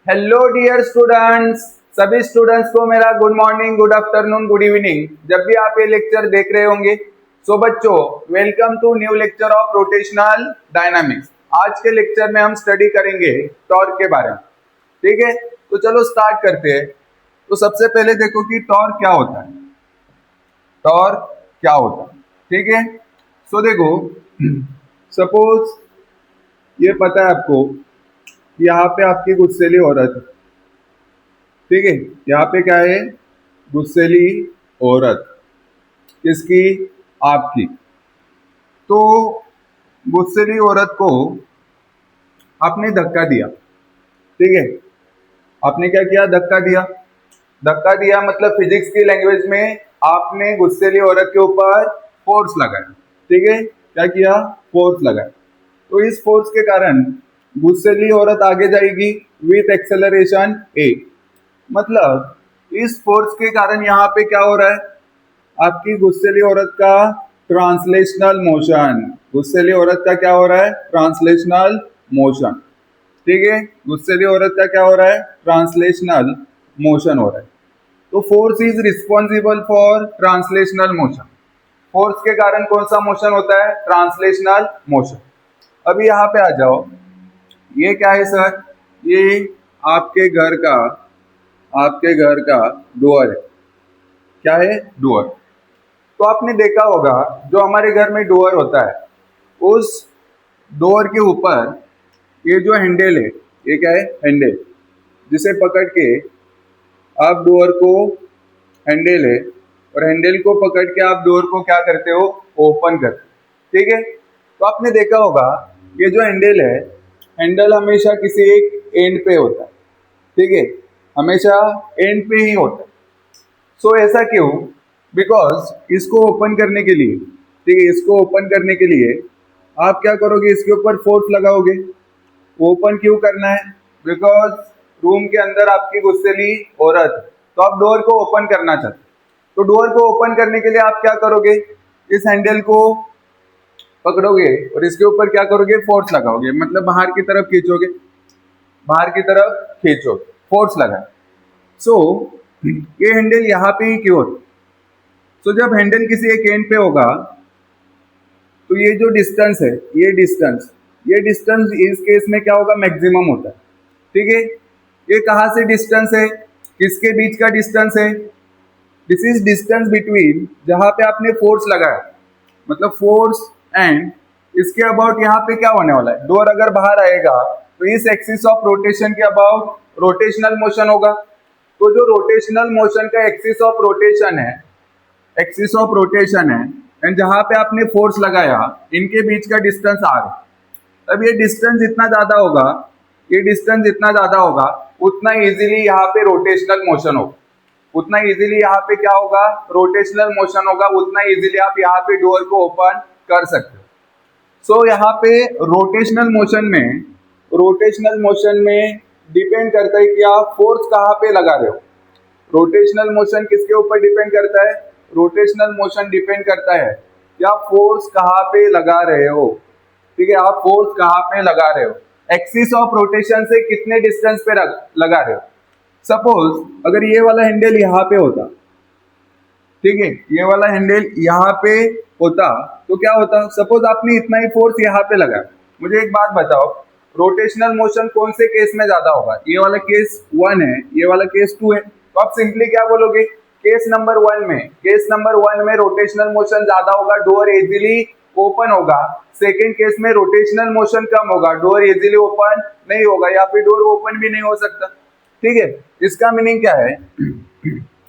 Hello dear students. सभी students को मेरा good morning, good afternoon, good evening जब भी आप ये लेक्चर देख रहे होंगे। सो बच्चों, welcome to new lecture of rotational dynamics. आज के लेक्चर में हम स्टडी करेंगे टॉर्क के बारे में। ठीक है, तो चलो स्टार्ट करते हैं। तो सबसे पहले देखो कि टॉर्क क्या होता है। टॉर्क क्या होता है, ठीक है। सो देखो, सपोज ये पता है आपको, यहाँ पे आपकी गुस्सेली औरत, ठीक है, यहाँ पे क्या है, गुस्सेली औरत, किसकी, आपकी। तो गुस्सेली औरत को आपने धक्का दिया, ठीक है। आपने क्या किया, धक्का दिया। धक्का दिया मतलब फिजिक्स की लैंग्वेज में आपने गुस्सेली औरत के ऊपर फोर्स लगाया, ठीक है। क्या किया, फोर्स लगाया। तो इस फोर्स के कारण गुस्सेली औरत आगे जाएगी विथ एक्सेलरेशन ए। मतलब इस फोर्स के कारण यहाँ पे क्या हो रहा है, आपकी गुस्सेली औरत का ट्रांसलेशनल मोशन। गुस्सेली औरत का क्या हो रहा है, ट्रांसलेशनल मोशन, ठीक है। गुस्सेली औरत का क्या हो रहा है, ट्रांसलेशनल मोशन हो रहा है। तो force is responsible for translational motion. Force के कारण कौन सा मोशन होता है, ट्रांसलेशनल मोशन। अभी यहाँ पे आ जाओ, ये क्या है सर, ये आपके घर का, आपके घर का डोर है। क्या है, डोर। तो आपने देखा होगा जो हमारे घर में डोर होता है, उस डोर के ऊपर ये जो हैंडल है, ये क्या है, हैंडल, जिसे पकड़ के आप डोर को, हैंडल है, और हैंडल को पकड़ के आप डोर को क्या करते हो, ओपन करते हो, ठीक है। तो आपने देखा होगा ये जो हैंडल है, हैंडल हमेशा किसी एक एंड पे होता है, ठीक है, हमेशा एंड पे ही होता है। सो ऐसा क्यों, बिकॉज इसको ओपन करने के लिए, ठीक है, इसको ओपन करने के लिए आप क्या करोगे, इसके ऊपर फोर्स लगाओगे। ओपन क्यों करना है, बिकॉज रूम के अंदर आपकी गुस्सेली औरत है, तो आप डोर को ओपन करना चाहते हो। तो डोर को ओपन करने के लिए आप क्या करोगे, इस हैंडल को पकड़ोगे और इसके ऊपर क्या करोगे, फोर्स लगाओगे, मतलब बाहर की तरफ खींचोगे, बाहर की तरफ खींचोगे, फोर्स लगा। सो ये हैंडल यहाँ पे ही क्यों होता। सो जब हैंडल किसी एक एंड पे होगा तो ये जो डिस्टेंस है, ये डिस्टेंस इस केस में क्या होगा, मैक्सिमम होता है, ठीक है। ये कहाँ से डिस्टेंस है, किसके बीच का डिस्टेंस है, दिस इज डिस्टेंस बिटवीन, जहां पे आपने फोर्स लगाया, मतलब फोर्स एंड इसके अबाउट यहाँ पे क्या होने वाला है, डोर अगर बाहर आएगा तो इस एक्सिस ऑफ रोटेशन के अबाउट रोटेशनल मोशन होगा। तो जो रोटेशनल मोशन का एक्सिस ऑफ रोटेशन है, एक्सिस ऑफ रोटेशन है, एंड जहां पे आपने फोर्स लगाया, इनके बीच का डिस्टेंस आर। अब ये डिस्टेंस जितना ज्यादा होगा, ये डिस्टेंस जितना ज्यादा होगा, उतना इजीली यहाँ पे रोटेशनल मोशन होगा, उतना इजीली यहाँ पे क्या होगा, रोटेशनल मोशन होगा, उतना इजीली आप यहाँ पे डोर को ओपन कर सकते हो। सो यहाँ पे रोटेशनल मोशन में, रोटेशनल मोशन में डिपेंड करता है कि आप फोर्स कहाँ पे लगा रहे हो। रोटेशनल मोशन किसके ऊपर डिपेंड करता है, रोटेशनल मोशन डिपेंड करता है कि आप फोर्स कहाँ पे लगा रहे हो, ठीक है, आप फोर्स कहाँ पे लगा रहे हो, एक्सिस ऑफ रोटेशन से कितने डिस्टेंस पे लगा रहे हो। सपोज अगर ये वाला हैंडल यहाँ पे होता, ठीक है, ये वाला हैंडल यहाँ पे होता तो क्या होता, सपोज आपने इतना ही फोर्स यहाँ पे लगाया। मुझे एक बात बताओ, रोटेशनल मोशन कौन से केस में ज्यादा होगा, ये वाला केस 1 है, ये वाला केस 2 है। तो आप सिंपली क्या बोलोगे, केस नंबर 1 में, केस नंबर 1 में रोटेशनल मोशन ज्यादा होगा, डोर इजीली ओपन होगा। सेकेंड केस में रोटेशनल मोशन कम होगा, डोर इजीली ओपन नहीं होगा, या फिर डोर ओपन भी नहीं हो सकता, ठीक है। इसका मीनिंग क्या है,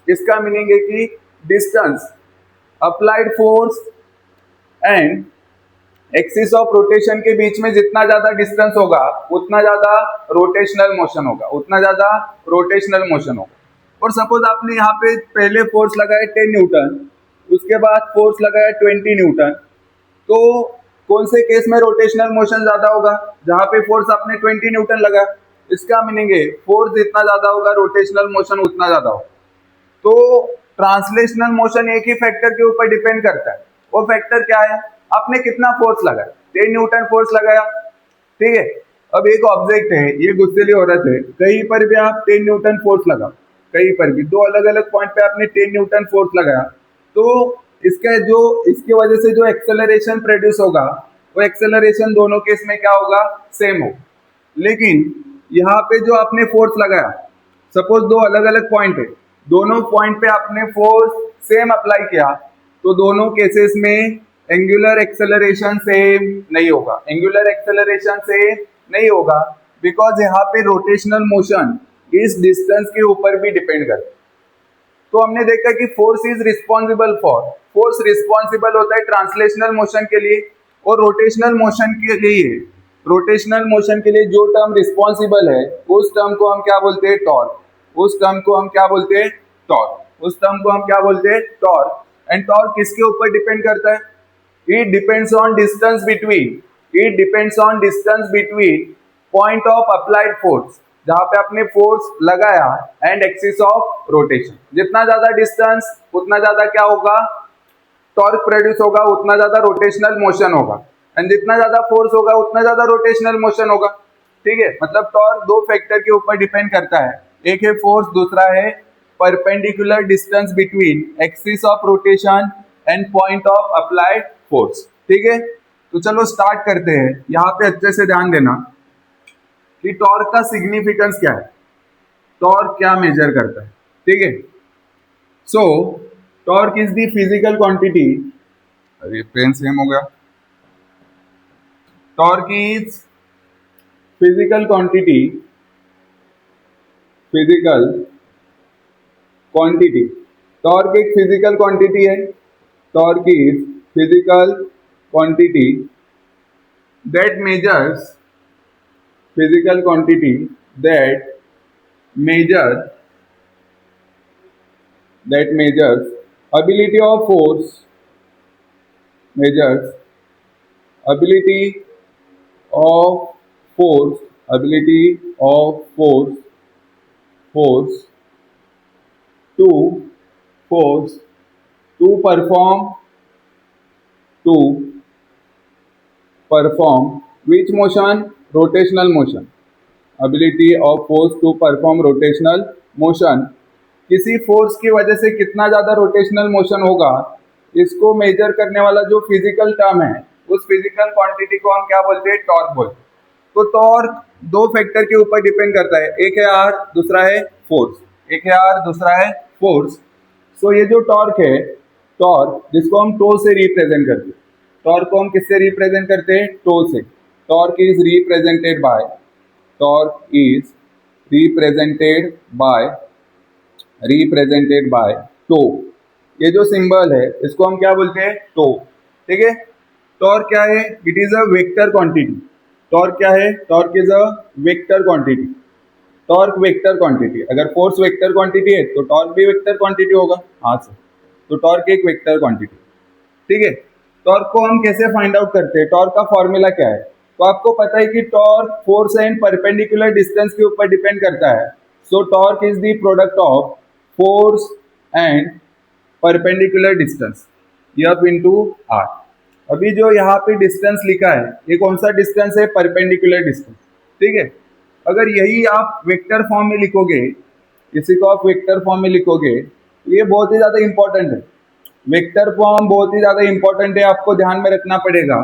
इसका मीनिंग है कि distance, applied force and axis of rotation के बीच में जितना ज्यादा डिस्टेंस होगा, उतना ज्यादा रोटेशनल मोशन होगा, उतना ज्यादा रोटेशनल मोशन होगा। और सपोज आपने यहाँ पे पहले फोर्स लगाया 10 न्यूटन, उसके बाद फोर्स लगाया 20 न्यूटन, तो कौन से केस में रोटेशनल मोशन ज्यादा होगा, जहां पे फोर्स आपने 20 न्यूटन लगा। इसका मीनिंग है फोर्स जितना ज्यादा होगा, रोटेशनल मोशन उतना ज्यादा होगा। तो ट्रांसलेशनल मोशन एक ही फैक्टर के ऊपर डिपेंड करता है, वो फैक्टर क्या है, आपने कितना फोर्स लगाया, 10 न्यूटन फोर्स लगाया, ठीक है, अब एक ऑब्जेक्ट है, ये गुस्सेली औरत है, कहीं पर भी आप 10 न्यूटन फोर्स लगा, कहीं पर भी दो अलग अलग पॉइंट पे आपने 10 न्यूटन फोर्स लगाया, तो इसका जो इसकी वजह से जो एक्सेलरेशन प्रोड्यूस होगा वो एक्सेलरेशन दोनों केस में क्या होगा, सेम हो। लेकिन यहाँ पे जो आपने फोर्स लगाया, सपोज दो अलग अलग पॉइंट है, दोनों पॉइंट पे आपने फोर्स सेम अप्लाई किया, तो दोनों केसेस में एंगुलर एक्सेलरेशन सेम नहीं होगा, एंगुलर एक्सेलरेशन सेम नहीं होगा, बिकॉज यहाँ पे रोटेशनल मोशन इस डिस्टेंस के ऊपर भी डिपेंड करता है। तो हमने देखा कि force is responsible for, force responsible होता है ट्रांसलेशनल मोशन के लिए और रोटेशनल मोशन के लिए। रोटेशनल मोशन के लिए जो टर्म रिस्पॉन्सिबल है उस टर्म को हम क्या बोलते हैं, टॉर्क, उस टर्म को हम क्या बोलते हैं, टॉर्क, उस टर्म को हम क्या बोलते हैं, टॉर्क। एंड टॉर्क किसके ऊपर डिपेंड करता है, it depends on distance between, it depends on distance between point of applied force, जहां पे आपने फोर्स लगाया, एंड एक्सिस ऑफ रोटेशन। जितना ज्यादा डिस्टेंस उतना ज्यादा क्या होगा, टॉर्क प्रोड्यूस होगा, उतना ज्यादा रोटेशनल मोशन होगा, एंड जितना ज्यादा फोर्स होगा उतना ज्यादा रोटेशनल मोशन होगा। ठीक है, मतलब टॉर्क दो फैक्टर के ऊपर डिपेंड करता है, एक है फोर्स, दूसरा है perpendicular distance between axis of rotation and point of applied force. ठीक है, तो चलो स्टार्ट करते हैं। यहाँ पे अच्छे से ध्यान देना कि टॉर्क का सिग्निफिकेंस क्या है, टॉर्क क्या मेजर करता है। ठीक है, so torque is the physical quantity, अरे पेन सेम हो गया, torque is physical quantity, physical quantity, torque एक फिजिकल क्वांटिटी है, torque is physical quantity that measures, physical quantity that measures ability of force, measures ability of force, ability of force to force to perform which motion, rotational motion, ability of force to perform rotational motion, किसी force की वजह से कितना ज्यादा rotational motion होगा, इसको major करने वाला जो फिजिकल टर्म है, उस फिजिकल क्वांटिटी को हम क्या बोलते हैं, टॉर्क बोलते हैं। तो टॉर्क दो फैक्टर के ऊपर डिपेंड करता है, एक है आर, दूसरा है फोर्स, एक है आर, दूसरा है फोर्स। सो ये जो टॉर्क है, टॉर्क जिसको हम टो से रिप्रेजेंट करते हैं, टॉर्क को हम किससे रिप्रेजेंट करते हैं, टो से। Torque is represented by, torque is represented by tau. ये जो सिंबल है इसको हम क्या बोलते हैं, टो। ठीक है, टॉर्क क्या है, it is a vector quantity. Torque क्या है, torque is a vector quantity, torque vector quantity. अगर फोर्स वेक्टर क्वांटिटी है तो टॉर्क भी वेक्टर क्वांटिटी होगा, हाँ सर, तो टॉर्क एक वेक्टर क्वांटिटी। ठीक है, टॉर्क को हम कैसे फाइंड आउट करते हैं, टॉर्क का फॉर्मूला क्या है, तो आपको पता है कि torque force and perpendicular distance के ऊपर डिपेंड करता है। So torque is the product of force and perpendicular distance, F into R. अभी जो यहाँ पे डिस्टेंस लिखा है, ये कौन सा डिस्टेंस है, परपेंडिकुलर डिस्टेंस। ठीक है, अगर यही आप वेक्टर फॉर्म में लिखोगे, इसी को आप वेक्टर फॉर्म में लिखोगे, ये बहुत ही ज्यादा इंपॉर्टेंट है, वेक्टर फॉर्म बहुत ही ज्यादा इंपॉर्टेंट है, आपको ध्यान में रखना पड़ेगा।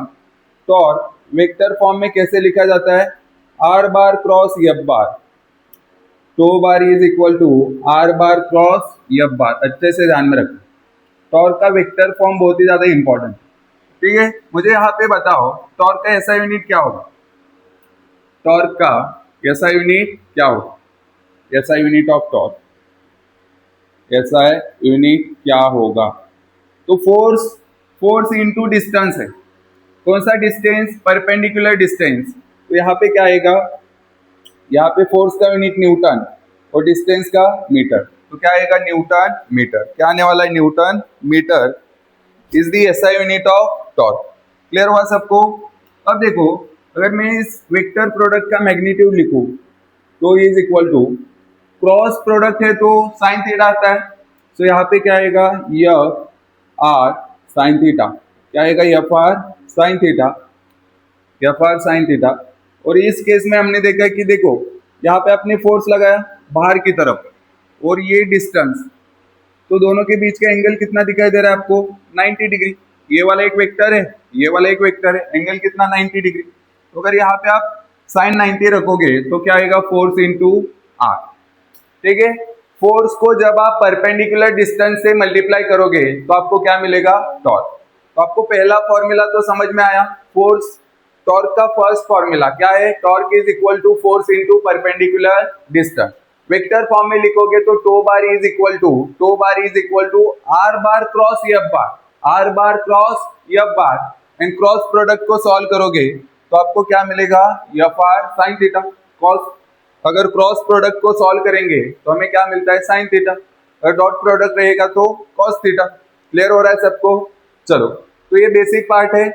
टॉर्क वेक्टर फॉर्म में कैसे लिखा जाता है, R bar cross F bar, tau bar is equal to R bar cross F bar. अच्छे से ध्यान में रखना, टॉर्क का वेक्टर फॉर्म बहुत ही ज्यादा इंपॉर्टेंट। ठीक है, मुझे यहाँ पे बताओ टॉर्क का ऐसा यूनिट क्या होगा, टॉर्क का ऐसा यूनिट क्या होगा, ऐसा यूनिट ऑफ टॉर्क, ऐसा यूनिट क्या होगा, तो फोर्स इनटू डिस्टेंस है, कौन सा डिस्टेंस, परपेंडिकुलर डिस्टेंस। तो यहाँ पे क्या आएगा, यहाँ पे फोर्स का यूनिट न्यूटन और डिस्टेंस का मीटर, तो क्या आएगा, न्यूटन मीटर। क्या आने वाला है, newton metre is the SI unit of torque. Clear हुआ सबको। अब देखो, अगर मैं इस वेक्टर प्रोडक्ट का मैग्नीट्यूड लिखूं तो is equal to, cross product है तो साइन थीटा आता है, तो यहाँ पे क्या आएगा, एफ आर साइन थीटा, क्या आएगा, F R sine theta, F R sine theta. और इस केस में हमने देखा कि देखो यहाँ पे आपने फोर्स लगाया बाहर की तरफ और ये डिस्टेंस, तो दोनों के बीच का एंगल कितना दिखाई दे रहा है आपको? 90 डिग्री। ये वाला एक वेक्टर है, ये वाला एक वेक्टर है, एंगल कितना? 90 डिग्री। तो अगर यहाँ पे आप साइन 90 रखोगे तो क्या आएगा? Force into R. ठीक है, फोर्स को जब आप परपेंडिकुलर डिस्टेंस से मल्टीप्लाई करोगे तो आपको क्या मिलेगा? टॉर्क। तो आपको पहला फॉर्मूला तो समझ में आया। फोर्स टॉर्क का फर्स्ट फॉर्मूला क्या है? Torque is equal to force into perpendicular distance. Vector form में लिखोगे तो tau bar is equal to R bar cross F bar, R bar cross F bar. And cross product को solve करोगे तो आपको क्या मिलेगा? F R sine theta. Cos, अगर क्रॉस प्रोडक्ट को सॉल्व करेंगे तो हमें क्या मिलता है? Sine theta. अगर डॉट प्रोडक्ट रहेगा तो कॉस थीटा। क्लियर हो रहा है सबको? चलो, तो ये बेसिक पार्ट है।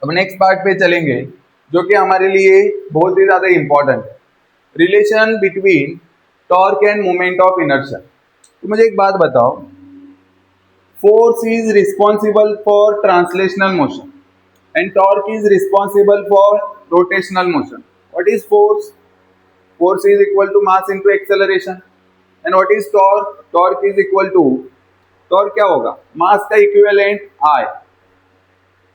अब नेक्स्ट पार्ट पे चलेंगे जो कि हमारे लिए बहुत ही ज्यादा इंपॉर्टेंट है, relation between torque and moment of inertia. तो मुझे एक बात बताओ, force is responsible for translational motion and torque is responsible for rotational motion. What is force? Force is equal to mass into acceleration. And what is torque? Torque is equal to, torque क्या होगा? Mass का equivalent I,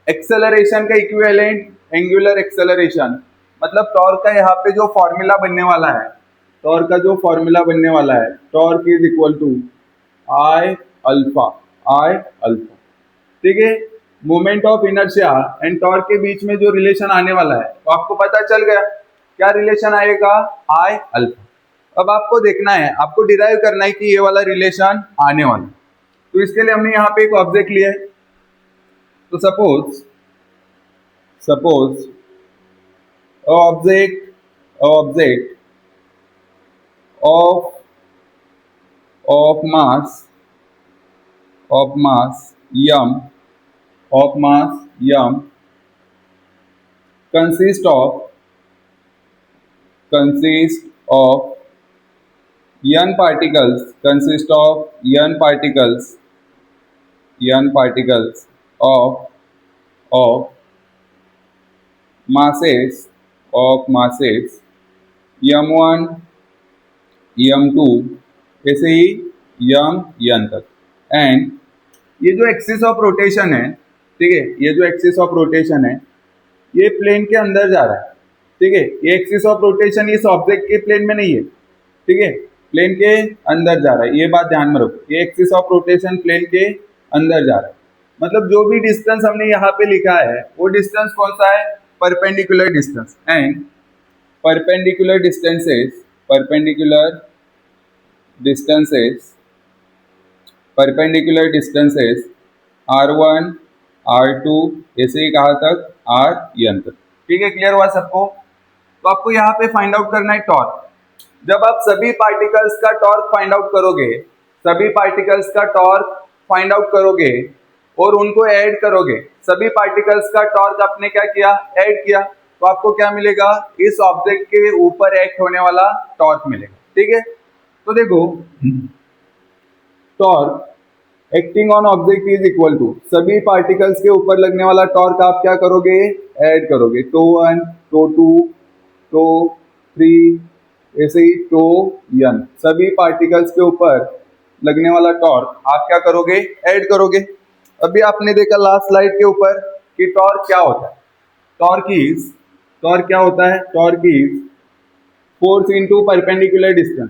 acceleration का equivalent angular acceleration. मतलब torque का यहाँ पे जो formula बनने वाला है, टॉर्क का जो फॉर्मूला बनने वाला है, torque is equal to I alpha, I alpha. ठीक है, moment of inertia and torque के बीच में जो रिलेशन आने वाला है तो आपको पता चल गया क्या रिलेशन आएगा? आई अल्फा। अब आपको देखना है, आपको डिराइव करना है कि ये वाला रिलेशन आने वाला है। तो इसके लिए हमने यहाँ पे एक ऑब्जेक्ट लिया है। तो suppose object of mass m consist of n particles of masses m1 m2 ऐसे ही n तक। एंड ये जो एक्सिस ऑफ रोटेशन है, ठीक है, ये जो एक्सिस ऑफ रोटेशन है ये प्लेन के अंदर जा रहा है। ठीक है, ये एक्सिस ऑफ रोटेशन इस ऑब्जेक्ट के प्लेन में नहीं है। ठीक है, प्लेन के अंदर जा रहा है, ये बात ध्यान में रखो। ये एक्सिस ऑफ रोटेशन प्लेन के अंदर जा रहा है। मतलब जो भी डिस्टेंस हमने यहाँ पे लिखा है वो डिस्टेंस कौन सा है? Perpendicular distance. And perpendicular distances r1 r2 ऐसे ही कहाँ तक? rn तक। ठीक है, क्लियर हुआ सबको? तो आपको यहाँ पे फाइंड आउट करना है टॉर्क। जब आप सभी पार्टिकल्स का टॉर्क फाइंड आउट करोगे और उनको ऐड करोगे, सभी पार्टिकल्स का टॉर्क आपने क्या किया? ऐड किया। तो आपको क्या मिलेगा? इस ऑब्जेक्ट के ऊपर एक्ट होने वाला टॉर्क मिलेगा। ठीक है, तो देखो torque acting on object is equal to, सभी पार्टिकल्स के ऊपर लगने वाला टॉर्क आप क्या करोगे? ऐड करोगे। टो 1, टो 2, टो 3 ऐसे ही टो n, सभी पार्टिकल्स के ऊपर लगने वाला टॉर्क आप क्या करोगे? ऐड करोगे। अभी आपने देखा लास्ट स्लाइड के ऊपर कि टॉर्क क्या होता है? टॉर्क क्या होता है? Torque is force into perpendicular distance.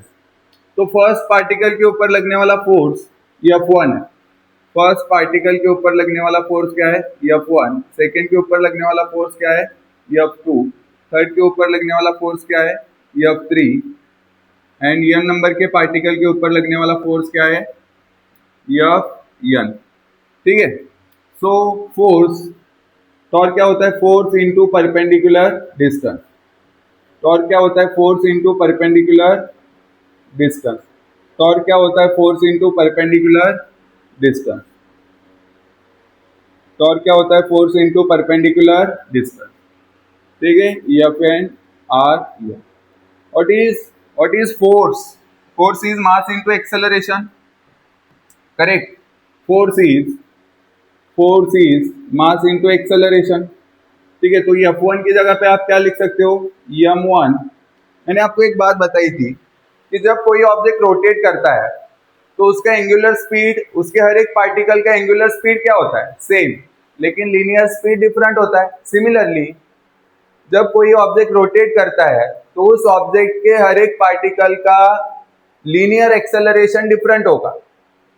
तो फर्स्ट पार्टिकल के ऊपर लगने वाला फोर्स F1 है। फर्स्ट पार्टिकल के ऊपर लगने वाला फोर्स क्या है? F1। सेकेंड के ऊपर लगने वाला फोर्स क्या है? F2। थर्ड के ऊपर लगने वाला फोर्स क्या है? F3। एंड n नंबर के पार्टिकल के ऊपर लगने वाला फोर्स क्या है? Fn। ठीक है, सो फोर्स, टॉर्क क्या होता है? Force into perpendicular distance. Torque क्या होता है? Force into perpendicular distance. Torque क्या होता है? Force into perpendicular distance. Torque क्या होता है? Force into perpendicular distance. ठीक है, Fn r n। What is force? Force is mass into acceleration. Correct. Force is mass into acceleration. ठीक है, तो F1 की जगह पे आप क्या लिख सकते हो, m1। मैंने आपको एक बात बताई थी कि जब कोई ऑब्जेक्ट रोटेट करता है तो उसका एंगुलर स्पीड, उसके हर एक पार्टिकल का एंगुलर स्पीड क्या होता है, सेम, लेकिन लीनियर स्पीड डिफरेंट होता है। सिमिलरली जब कोई ऑब्जेक्ट रोटेट करता है तो उस ऑब्जेक्ट के हर एक पार्टिकल का लीनियर एक्सेलरेशन डिफरेंट होगा,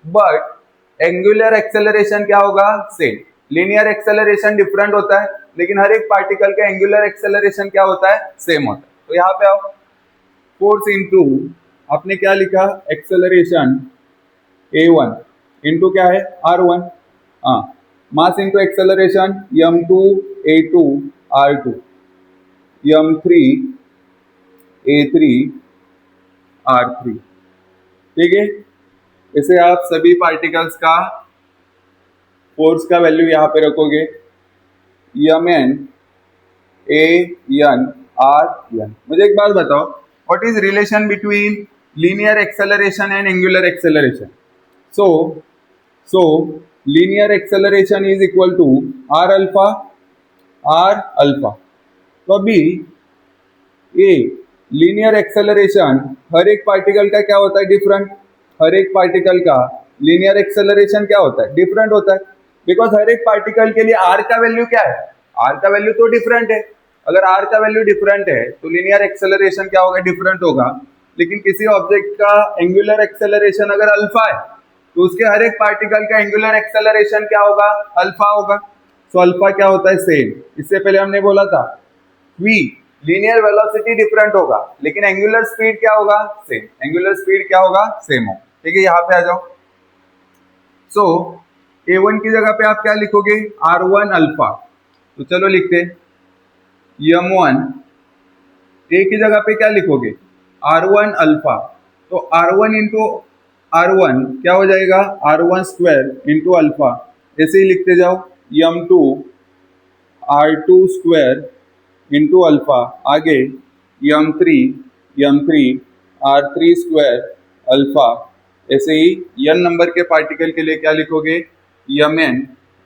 बट एंगुलर एक्सेलरेशन क्या होगा, सेम। लीनियर एक्सेलरेशन डिफरेंट होता है लेकिन हर एक पार्टिकल का एंगुलर एक्सेलरेशन क्या होता है, सेम होता है। तो यहाँ पे आओ, फोर्स इंटू, आपने क्या लिखा, एक्सेलरेशन a1 इंटू क्या है, r1, हाँ, मास into acceleration m2 a2 r2 m3 a3 r3। ठीक है, इसे आप सभी पार्टिकल्स का फोर्स का वैल्यू यहाँ पे रखोगे, mn a n r n। मुझे एक बात बताओ, what is relation between linear acceleration and angular acceleration? So linear acceleration is equal to r alpha. तो अभी ए लीनियर एक्सेलरेशन हर एक पार्टिकल का क्या होता है, डिफरेंट। हर एक पार्टिकल का लीनियर एक्सेलरेशन क्या होता है, डिफरेंट होता है, बिकॉज हर एक पार्टिकल के लिए आर का वैल्यू क्या है, आर का वैल्यू तो डिफरेंट है। अगर आर का वैल्यू डिफरेंट है तो लीनियर एक्सेलरेशन क्या होगा, डिफरेंट होगा। लेकिन किसी ऑब्जेक्ट का एंगुलर एक्सेलरेशन अगर अल्फा है तो उसके हर एक पार्टिकल का एंगुलर एक्सेलरेशन क्या होगा, अल्फा होगा। सो अल्फा क्या होता है, सेम। इससे पहले हमने बोला था v लीनियर वेलोसिटी डिफरेंट होगा लेकिन एंगुलर स्पीड क्या होगा, सेम। एंगुलर स्पीड क्या होगा, सेम हो। ठीक है, यहाँ पे आ जाओ। सो a1 की जगह पे आप क्या लिखोगे, r1 अल्फा। तो चलो लिखते m1। a की जगह पे क्या लिखोगे, r1 अल्फा। तो r1 इंटू r1 क्या हो जाएगा, r1 स्क्वायर इंटू अल्फा। ऐसे ही लिखते जाओ, m2 r2 square into alpha. आगे m3 r3 स्क्वायर अल्फा। ऐसे ही n नंबर के पार्टिकल के लिए क्या लिखोगे, mn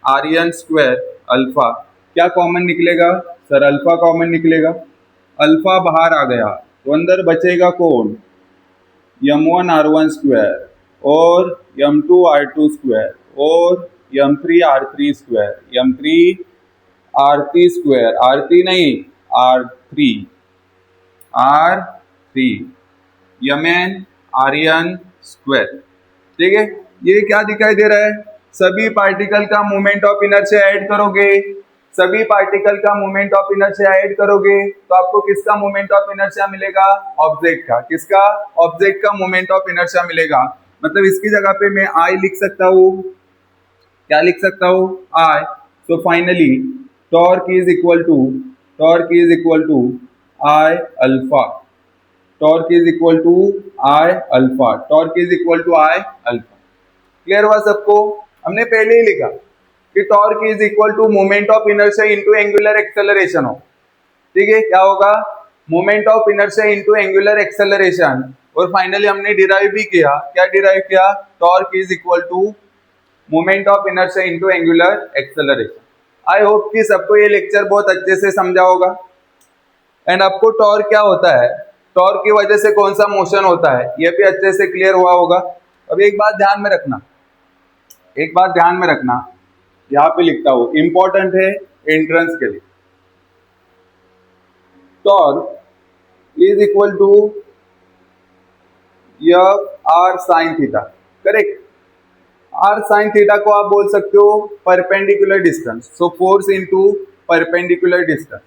rn स्क्वायर अल्फा। क्या कॉमन निकलेगा सर, अल्फा कॉमन निकलेगा। अल्फा बाहर आ गया तो अंदर बचेगा कौन, m1 r1 स्क्वायर और m2 r2 स्क्वायर और m3 r3 square. m3 r3 square, r3 नहीं r3 mn rn स्क्वायर। ठीक है, ये क्या दिखाई दे रहा है, सभी पार्टिकल का मोमेंट ऑफ इनर्शिया ऐड करोगे, सभी पार्टिकल का मोमेंट ऑफ इनर्शिया ऐड करोगे तो आपको किसका मोमेंट ऑफ इनर्शिया मिलेगा, ऑब्जेक्ट का। किसका, ऑब्जेक्ट का मोमेंट ऑफ इनर्शिया मिलेगा। मतलब इसकी जगह पे मैं आई लिख सकता हूँ, क्या लिख सकता हूँ, I. So finally torque is equal to I alpha. Torque is equal to I alpha. Torque is equal to I alpha. Clear हुआ सबको? हमने पहले ही लिखा कि torque is equal to moment of inertia into angular acceleration हो। ठीक है, क्या होगा, moment of inertia into angular acceleration. और फाइनली हमने डिराइव भी किया, क्या डिराइव किया, torque is equal to moment of inertia into angular acceleration. I hope कि सबको ये लेक्चर बहुत अच्छे से समझा होगा। एंड आपको टॉर्क क्या होता है, टॉर्क की वजह से कौन सा मोशन होता है, ये भी अच्छे से क्लियर हुआ होगा। अब एक बात ध्यान में रखना, एक बात ध्यान में रखना, यहाँ पे लिखता हूं, इंपॉर्टेंट है एंट्रेंस के लिए। Torque is equal to R sine theta. Correct, R sine theta को आप बोल सकते हो perpendicular distance. So force into perpendicular distance.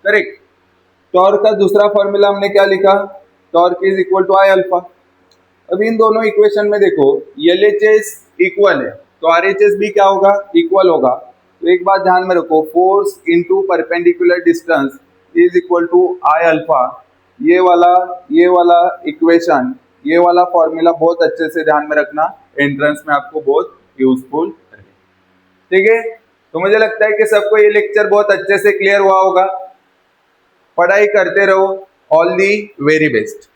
Correct. Torque का दूसरा फॉर्मूला हमने क्या लिखा, torque is equal to I alpha. अब इन दोनों इक्वेशन में देखो LHS इक्वल है तो RHS भी क्या होगा, इक्वल होगा। तो एक बात ध्यान में रखो, force into perpendicular distance is equal to I alpha. ये वाला इक्वेशन, ये वाला फॉर्मूला बहुत अच्छे से ध्यान में रखना, एंट्रेंस में आपको बहुत यूजफुल है। ठीक है, तो मुझे लगता है कि सबको ये लेक्चर बहुत अच्छे से क्लियर हुआ होगा। पढ़ाई करते रहो। All the very best.